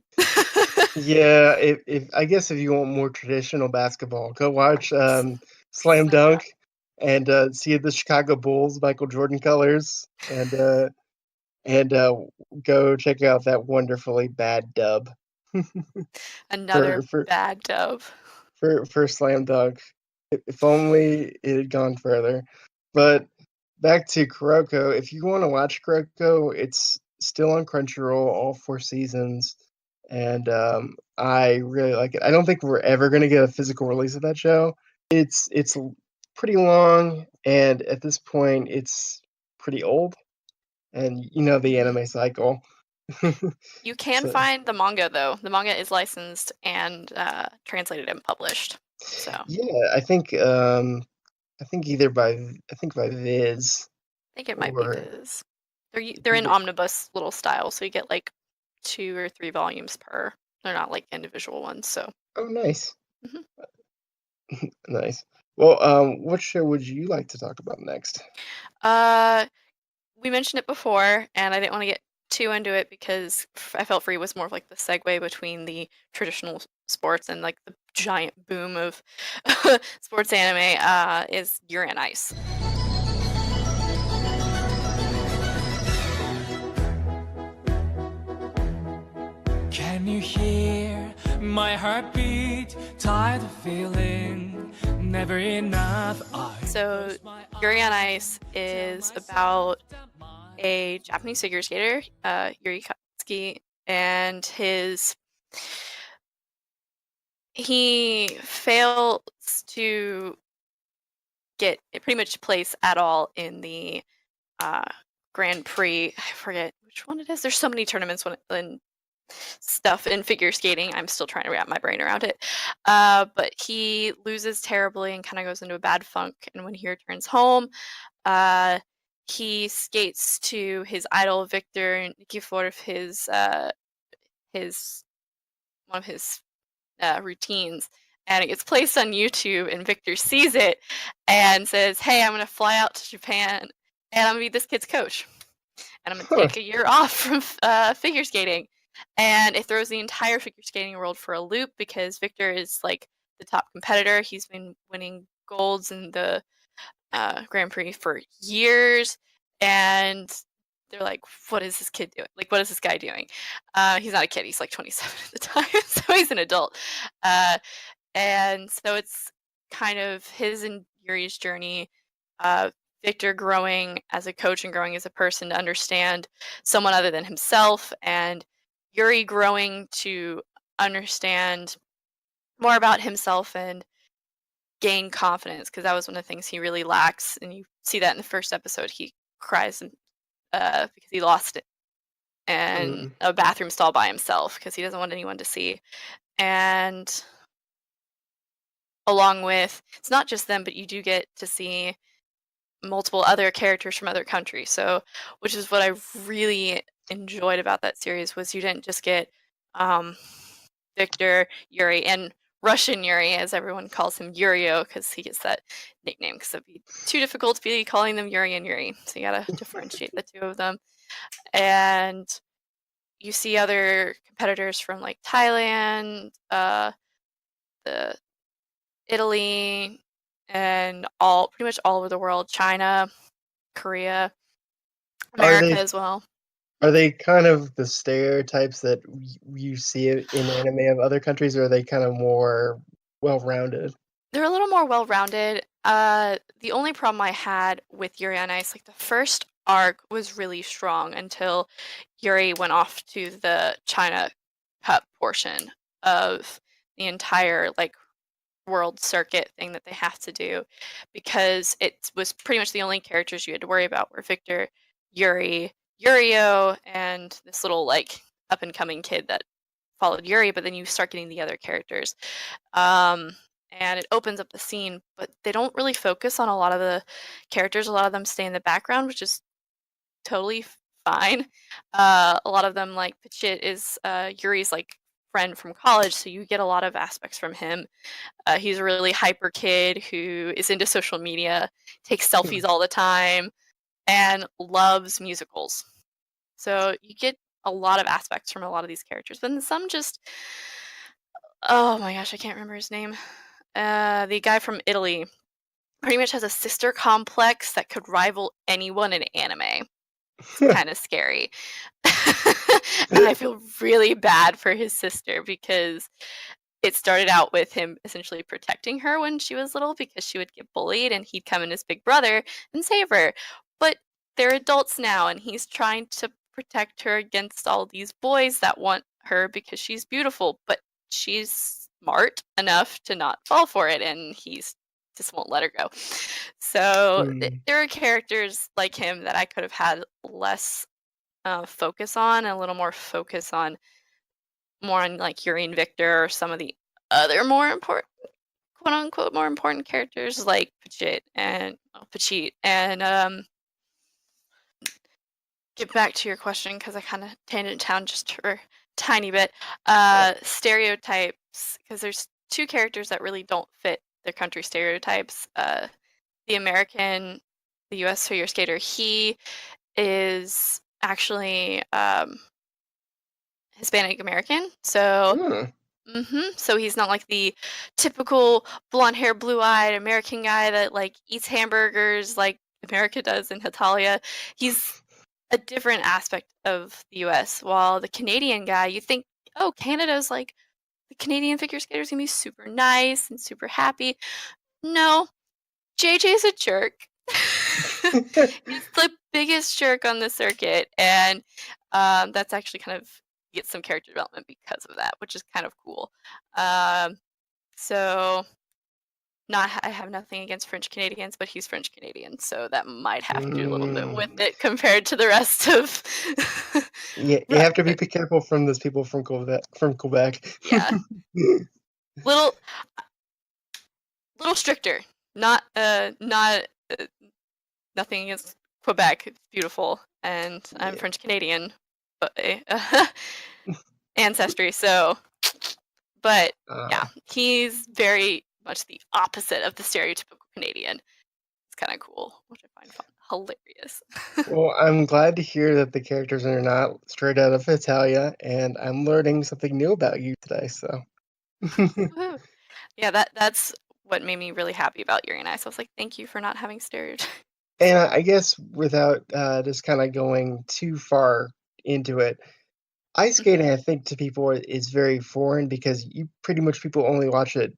Speaker 2: Yeah, if I guess if you want more traditional basketball, go watch Slam
Speaker 3: Slam dunk.
Speaker 2: Dunk and see the Chicago Bulls Michael Jordan colors, and go check out that wonderfully bad dub
Speaker 3: Another
Speaker 2: for for
Speaker 3: bad dub.
Speaker 2: for Slam Dunk. If only it had gone further. But back to Kuroko. If you want to watch Kuroko, it's still on Crunchyroll, all 4 seasons, and I really like it. I don't think we're ever going to get a physical release of that show. It's pretty long, and at this point, it's pretty old, and you know the
Speaker 3: Mhm.
Speaker 2: anime cycle.
Speaker 3: You can
Speaker 2: So
Speaker 3: find the manga though. The manga is licensed and translated and published. So I
Speaker 2: yeah, I think I think by Viz
Speaker 3: think it might be
Speaker 2: or
Speaker 3: Viz. They're in omnibus little style, so you get like 2 or 3 volumes per. They're not like individual ones. So
Speaker 2: oh, nice.
Speaker 3: mhm.
Speaker 2: Nice. Well, what show would you like to talk about next?
Speaker 3: uh, we mentioned it before, and I didn't want to get too into it because I felt Free was more of like the segue between the traditional sports and like the giant boom of sports anime. Is Yuri on Ice.
Speaker 4: Can you hear my heartbeat? Tired of feeling never enough.
Speaker 3: So Yuri on Ice is about a Japanese figure skater, Yuri Katsuki, and he fails to get pretty much place at all in the uh, Grand Prix. I forget which one it is. There's so many tournaments when stuff in figure skating. I'm still trying to wrap my brain around it. But he loses terribly and kind of goes into a bad funk. And when he returns home, uh, he skates to his idol Victor Nikiforov, his one of his routines, and it gets placed on YouTube. And Victor sees it and says, "Hey, I'm gonna fly out to Japan and I'm gonna be this kid's coach, and I'm gonna
Speaker 2: Huh.
Speaker 3: take a year off from figure skating. And it throws the entire figure skating world for a loop because Victor is like the top competitor. He's been winning golds in the Grand Prix for years, and they're like, "What is this kid doing? Like, what is this guy doing?" He's not a kid; he's like 27 at the time, so he's an adult. Uh, and so it's kind of his and Yuri's journey. Uh, Victor growing as a coach and growing as a person to understand someone other than himself, and Yuri growing to understand more about himself and gain confidence because that was one of the things he really lacks, and you see that in the first episode. He cries because he lost it and
Speaker 2: Mm.
Speaker 3: a bathroom stall by himself because he doesn't want anyone to see. And along with, it's not just them, but you do get to see multiple other characters from other countries. So, which is what I really enjoyed about that series was you didn't just get um, Victor, Yuri, and Russian Yuri, as everyone calls him, Yurio, because he gets that nickname because it'd be too difficult to be calling them Yuri and Yuri. So you gotta differentiate the two of them. And you see other competitors from like Thailand, the Italy, and all pretty much all over the world, China, Korea,
Speaker 2: Are
Speaker 3: America
Speaker 2: they
Speaker 3: as well.
Speaker 2: are they kind of the stereotypes that you see it in anime of other countries, or are they kind of more well-rounded?
Speaker 3: They're a little more well-rounded. The only problem I had with Yuri on Ice, like the first arc was really strong until Yuri went off to the China Cup portion of the entire like world circuit thing that they have to do because it was pretty much the only characters you had to worry about were Victor, Yuri, Yurio, and this little like up and coming kid that followed Yuri, but then you start getting the other characters. Um, and it opens up the scene, but they don't really focus on a lot of the characters. A lot of them stay in the background, which is totally fine. A lot of them, like Pachit, is Yuri's like friend from college, so you get a lot of aspects from him. He's a really hyper kid who is into social media, takes selfies all the time, and loves musicals. So you get a lot of aspects from a lot of these characters, but then some just, oh my gosh, I can't remember his name. The guy from Italy pretty much has a sister complex that could rival anyone in anime. It's kind of scary. And I feel really bad for his sister because it started out with him essentially protecting her when she was little because she would get bullied and he'd come in as big brother and save her. But they're adults now and he's trying to protect her against all these boys that want her because she's beautiful, but she's smart enough to not fall for it and he's just won't let her go. So
Speaker 2: Mm.
Speaker 3: there are characters like him that I could have had less focus on, a little more focus on more on like Yuri and Victor or some of the other more important, quote unquote, more important characters like Pachit and get back to your question because I kind of tangent down just for a tiny bit. Stereotypes because there's two characters that really don't fit their country stereotypes. The American, the U.S. figure skater, he is actually Hispanic American, so
Speaker 2: Mm.
Speaker 3: so he's not like the typical blonde hair, blue eyed American guy that like eats hamburgers like America does in Hitalia. He's a different aspect of the US. While the Canadian guy, you think, oh, Canada's like the Canadian figure skater's gonna be super nice and super happy. No, JJ's a jerk. He's the biggest jerk on the circuit, and that's actually kind of get some character development because of that, which is kind of cool. Um, so not I have nothing against French Canadians, but he's French Canadian, so that might have to do a little bit with
Speaker 2: Mm.
Speaker 3: it compared to the rest of.
Speaker 2: Yeah, you have to be careful from those people from Quebec. From Quebec.
Speaker 3: Yeah, little little stricter. Not nothing against Quebec. It's beautiful, and I'm
Speaker 2: Yeah.
Speaker 3: French Canadian, but ancestry. So, but yeah,
Speaker 2: Uh,
Speaker 3: he's very much the opposite of the stereotypical Canadian. It's kind of cool, which I find hilarious.
Speaker 2: Well, I'm glad to hear that the characters are not straight out of Italia, and I'm learning something new about you today. So,
Speaker 3: Woohoo. Yeah, that's what made me really happy about Yuri and I. So I was like, thank you for not having stereotypes.
Speaker 2: and I guess without just kind of going too far into it, ice skating, I think, to people is very foreign because you pretty much people only watch it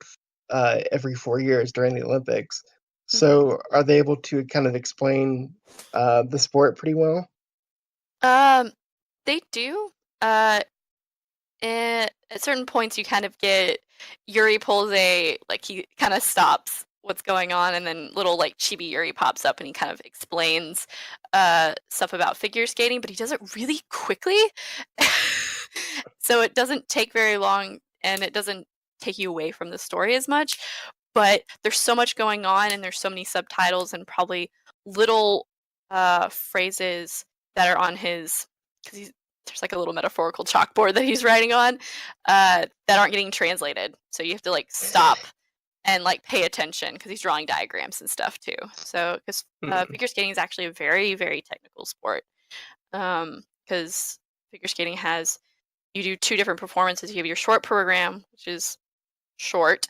Speaker 2: every 4 years during the Olympics. So, are they able to kind of explain the sport pretty well?
Speaker 3: They do. At certain points, you kind of get Yuri pulls he kind of stops what's going on, and then little like chibi Yuri pops up, and he kind of explains stuff about figure skating, but he does it really quickly, so it doesn't take very long, and it doesn't take you away from the story as much. But there's so much going on, and there's so many subtitles, and probably little phrases that are on his because there's like a little metaphorical chalkboard that he's writing on that aren't getting translated. So you have to like stop and like pay attention because he's drawing diagrams and stuff too. So because figure skating is actually a very, very technical sport. Because figure skating you do two different performances. You have your short program, which is short,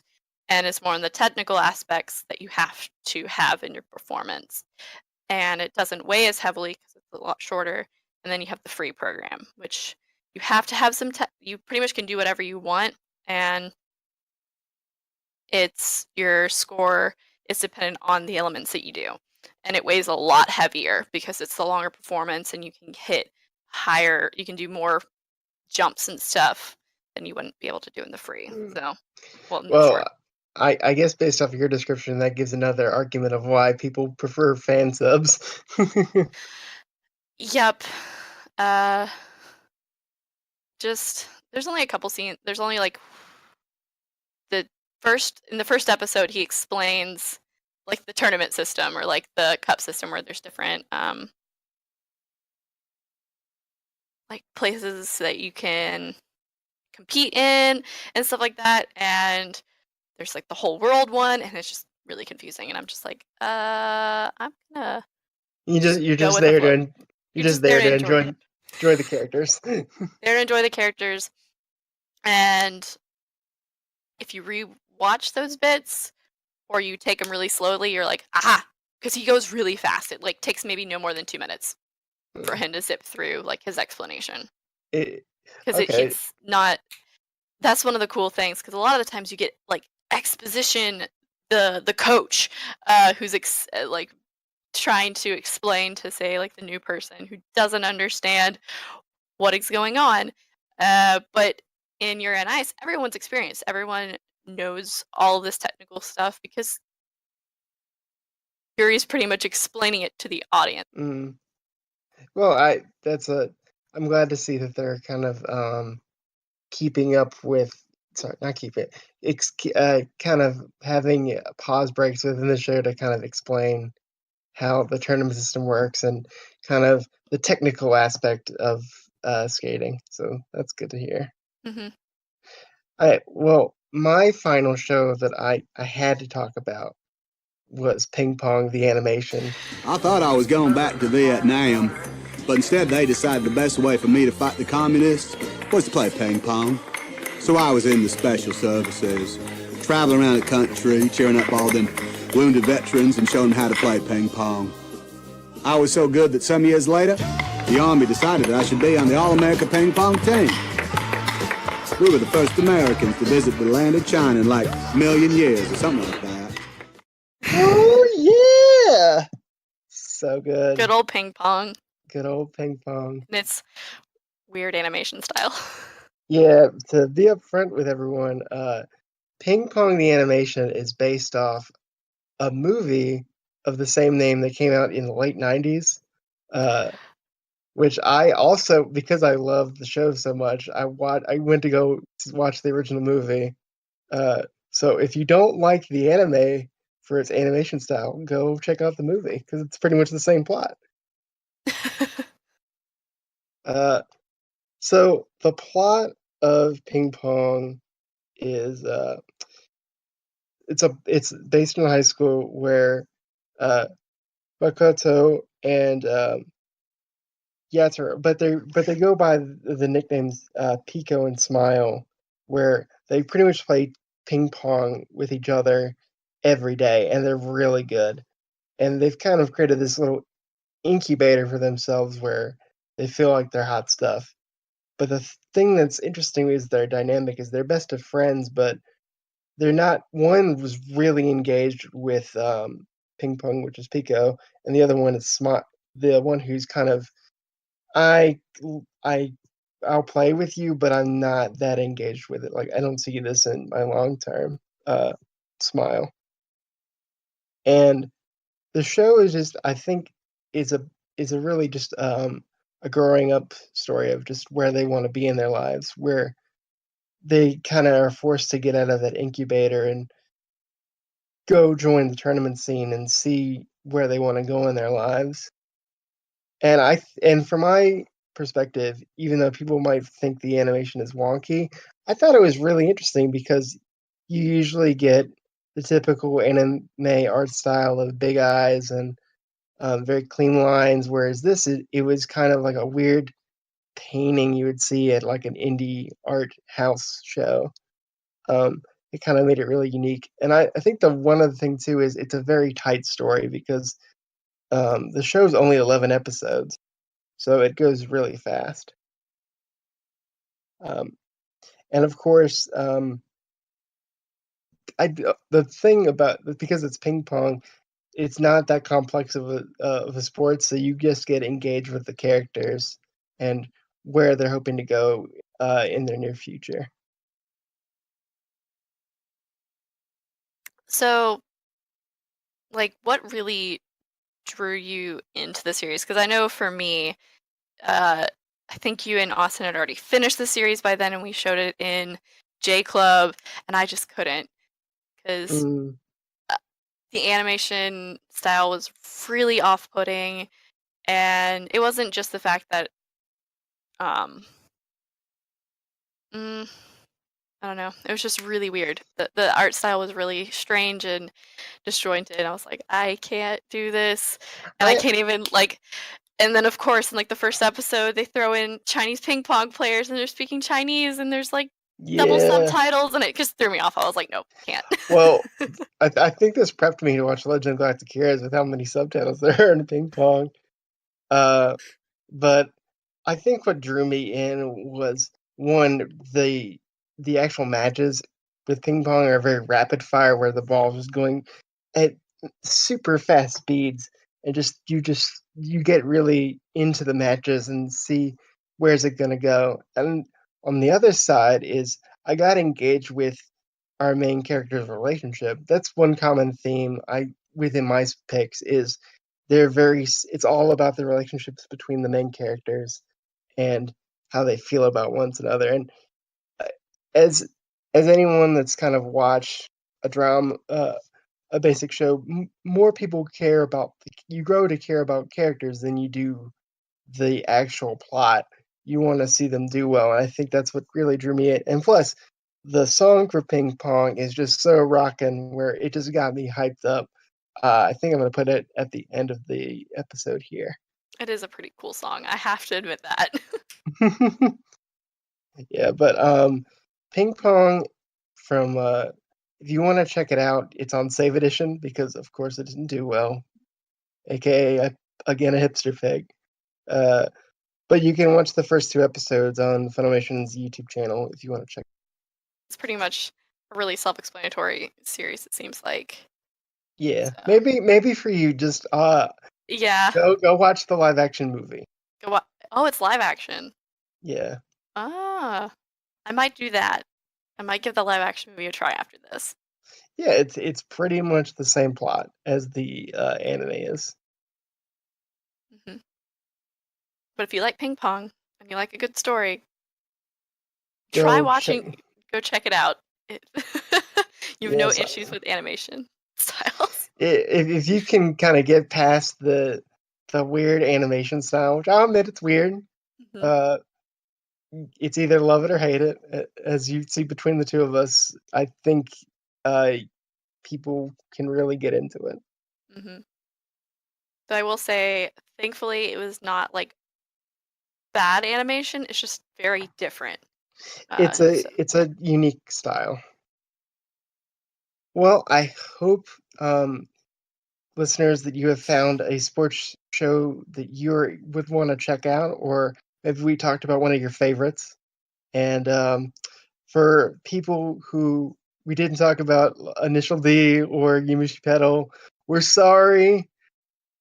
Speaker 3: and it's more on the technical aspects that you have to have in your performance. And it doesn't weigh as heavily because it's a lot shorter. And then you have the free program, which you have to have you pretty much can do whatever you want, and your score is dependent on the elements that you do. And it weighs a lot heavier because it's the longer performance, and you can hit higher, you can do more jumps and stuff than you wouldn't be able to do in the free. So, in the short.
Speaker 2: I guess based off of your description, that gives another argument of why people prefer fan subs.
Speaker 3: Yep. Just there's only a couple scenes. There's only like in the first episode he explains like the tournament system or like the cup system where there's different like places that you can compete in and stuff like that, and there's like the whole world one, and it's just really confusing, and I'm just like I'm gonna
Speaker 2: You're
Speaker 3: go
Speaker 2: just
Speaker 3: with the
Speaker 2: there
Speaker 3: flow.
Speaker 2: to
Speaker 3: You're just there to enjoy
Speaker 2: the characters.
Speaker 3: there to enjoy the characters, and if you re-watch those bits or you take them really slowly, you're like, aha, because he goes really fast. It like takes maybe no more than 2 minutes for him to zip through like his explanation. Because
Speaker 2: Okay.
Speaker 3: it's not. That's one of the cool things. Because a lot of the times you get like exposition. The coach, who's like trying to explain to say like the new person who doesn't understand what is going on, but in Yuri on Ice, everyone's experienced. Everyone knows all of this technical stuff because Yuri's pretty much explaining it to the audience.
Speaker 2: Well, I'm glad to see that they're kind of keeping up with. Sorry, not keep it. Kind of having pause breaks within the show to kind of explain how the tournament system works and kind of the technical aspect of skating. So that's good to hear. Well, my final show that I had to talk about was Ping Pong, the animation.
Speaker 5: I thought I was going back to Vietnam, but instead they decided the best way for me to fight the communists was to play ping pong. So I was in the special services, traveling around the country, cheering up all them wounded veterans and showing them how to play ping pong. I was so good that some years later, the Army decided that I should be on the All-America ping pong team. We were the first Americans to visit the land of China in like a million years or something like that.
Speaker 2: Oh, yeah! So good.
Speaker 3: Good old ping pong.
Speaker 2: Good old ping pong.
Speaker 3: And it's weird animation style.
Speaker 2: Yeah, to be upfront with everyone, Ping Pong the animation is based off a movie of the same name that came out in the late 90s, which I also, because I love the show so much, I went to go watch the original movie. So if you don't like the anime for its animation style, go check out the movie, because it's pretty much the same plot. So the plot of Ping Pong is it's based in a high school where Makoto and Yatsura, but they go by the nicknames Pico and Smile, where they pretty much play ping pong with each other every day, and they're really good. And they've kind of created this little incubator for themselves where they feel like they're hot stuff. But the thing that's interesting is their dynamic is they're best of friends, but they're not. One was really engaged with ping pong, which is Pico, and the other one is Smart, the one who's kind of I I I'll play with you, but I'm not that engaged with it. Like I don't see this in my long term smile. And the show is just I think is a really just a growing up story of just where they want to be in their lives, where they kind of are forced to get out of that incubator and go join the tournament scene and see where they want to go in their lives. And from my perspective, even though people might think the animation is wonky, I thought it was really interesting because you usually get the typical anime art style of big eyes and very clean lines, whereas it was kind of like a weird painting you would see at like an indie art house show. It kind of made it really unique, and I think the one other thing too is it's a very tight story because the show's only 11 episodes. So it goes really fast. Um, and of course, the thing about because it's ping pong, it's not that complex of a sport, so you just get engaged with the characters and where they're hoping to go in their near future.
Speaker 3: So, like, what really drew you into the series? Because I know for me, I think you and Austin had already finished the series by then, and we showed it in J Club, and I just couldn't because
Speaker 2: Mm,
Speaker 3: the animation style was really off-putting, and it wasn't just the fact that um, mm, I don't know, it was just really weird. The art style was really strange and disjointed. And I was like, I can't do this, and I
Speaker 2: I
Speaker 3: can't even like. And then, of course, in like the first episode, they throw in Chinese ping pong players, and they're speaking Chinese, and there's like double
Speaker 2: yeah.
Speaker 3: subtitles, and it just threw me off. I was like, nope, can't.
Speaker 2: Well, I think this prepped me to watch Legend of Galactic Heroes with how many subtitles there are in ping pong. Uh, but I think what drew me in was one the actual matches with ping pong are very rapid fire, where the ball is going at super fast speeds, and you get really into the matches and see where's it gonna go. And on the other side is I got engaged with our main character's relationship. That's one common theme I within my picks is it's all about the relationships between the main characters and how they feel about one another. And uh, as as anyone that's kind of watched a drama, a basic show, more people care about you grow to care about characters than you do the actual plot. You want to see them do well, and I think that's what really drew me in. And plus, the song for Ping Pong is just so rocking, where it just got me hyped up. I think I'm going to put it at the end of the episode here.
Speaker 3: It is a pretty cool song. I have to admit that.
Speaker 2: Yeah, but Ping Pong from if you want to check it out, it's on Save Edition because of course it didn't do well, aka again a hipster pig. Uh, but you can watch the first two episodes on Funimation's YouTube channel if you want to check.
Speaker 3: It's pretty much a really self-explanatory series, it seems like.
Speaker 2: Yeah,
Speaker 3: So,
Speaker 2: maybe for you, just
Speaker 3: yeah.
Speaker 2: go watch the live action movie.
Speaker 3: Oh, it's live action.
Speaker 2: Yeah,
Speaker 3: Ah, I might do that. I might give the live action movie a try after this.
Speaker 2: yeah, it's pretty much the same plot as the anime is.
Speaker 3: Hmm. But if you like ping pong and you like a good story, try
Speaker 2: Go check.
Speaker 3: watching. Go check it out. It, you have no
Speaker 2: Yes,
Speaker 3: issues with animation styles.
Speaker 2: if you can kind of get past the weird animation style, which I'll admit it's weird,
Speaker 3: Hmm.
Speaker 2: uh, it's either love it or hate it. As you see between the two of us, I think uh, people can really get into it.
Speaker 3: Hmm. But I will say, thankfully, it was not like bad animation. It's just very different.
Speaker 2: It's
Speaker 3: So
Speaker 2: a unique style. Well, I hope listeners that you have found a sports show that you would want to check out, or maybe we talked about one of your favorites. And for people who we didn't talk about, Initial D or Yowamushi Pedal, we're sorry.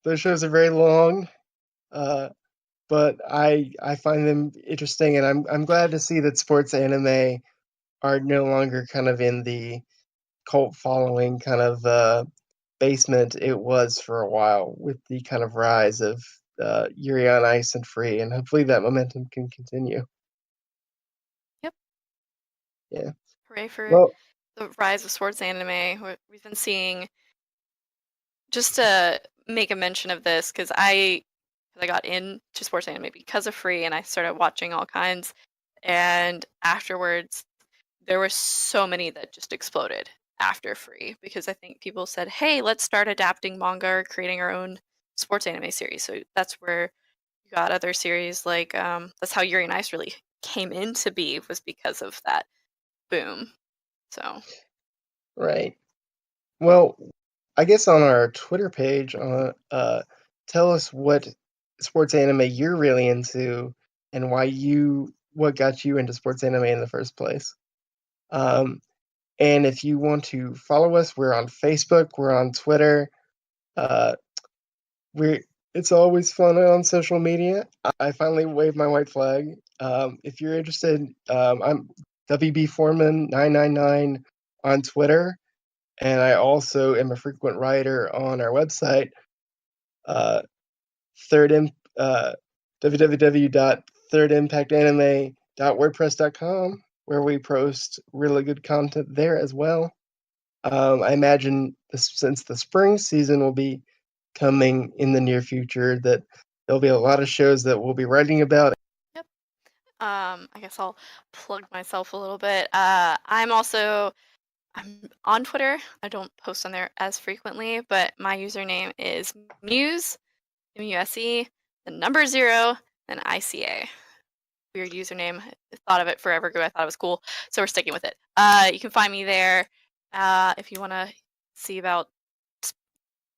Speaker 2: Those shows are very long, but I find them interesting, and I'm glad to see that sports anime are no longer kind of in the cult following kind of basement it was for a while, with the kind of rise of Yuri on Ice and Free, and hopefully that momentum can continue.
Speaker 3: yep,
Speaker 2: Yeah.
Speaker 3: hooray for
Speaker 2: Well,
Speaker 3: the rise of sports anime. We've been seeing, just to make a mention of this, because I got into sports anime because of Free, and I started watching all kinds. And afterwards, there were so many that just exploded after Free, because I think people said, "Hey, let's start adapting manga or creating our own sports anime series." So that's where you got other series like that's how Yuri on Ice really came into be, was because of that boom. So
Speaker 2: right. Well, I guess on our Twitter page, tell us what sports anime you're really into and what got you into sports anime in the first place. Um, and if you want to follow us, we're on Facebook, we're on Twitter. Uh, we're It's always fun on social media. I finally waved my white flag. If you're interested, I'm WB Foreman 999 on Twitter, and I also am a frequent writer on our website, uh, third im- uh, www.thirdimpactanime.wordpress.com, where we post really good content there as well. I imagine since the spring season will be coming in the near future, that there'll be a lot of shows that we'll be writing about.
Speaker 3: yep. I guess I'll plug myself a little bit. I'm on Twitter. I don't post on there as frequently, but my username is Muse, MUSE, the number 0, and ICA. Weird username. I thought of it forever ago. I thought it was cool, so we're sticking with it. You can find me there if you want to see about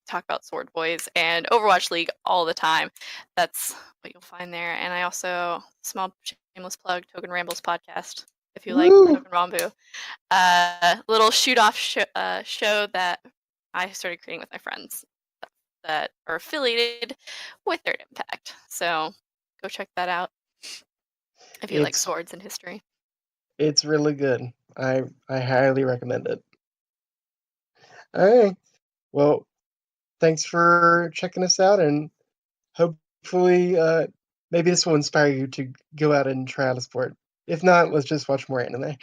Speaker 3: talk about Sword Boys and Overwatch League all the time. That's what you'll find there. And I also, small shameless plug, Token Rambles podcast, if you like
Speaker 2: Woo!
Speaker 3: Token Rambu. Little shoot off show that I started creating with my friends that are affiliated with Third Impact. So go check that out if you like
Speaker 2: It's
Speaker 3: swords and history.
Speaker 2: it's really good. I highly recommend it. All right. Well, thanks for checking us out, and hopefully, maybe this will inspire you to go out and try out a sport. If not, let's just watch more anime.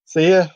Speaker 2: See ya.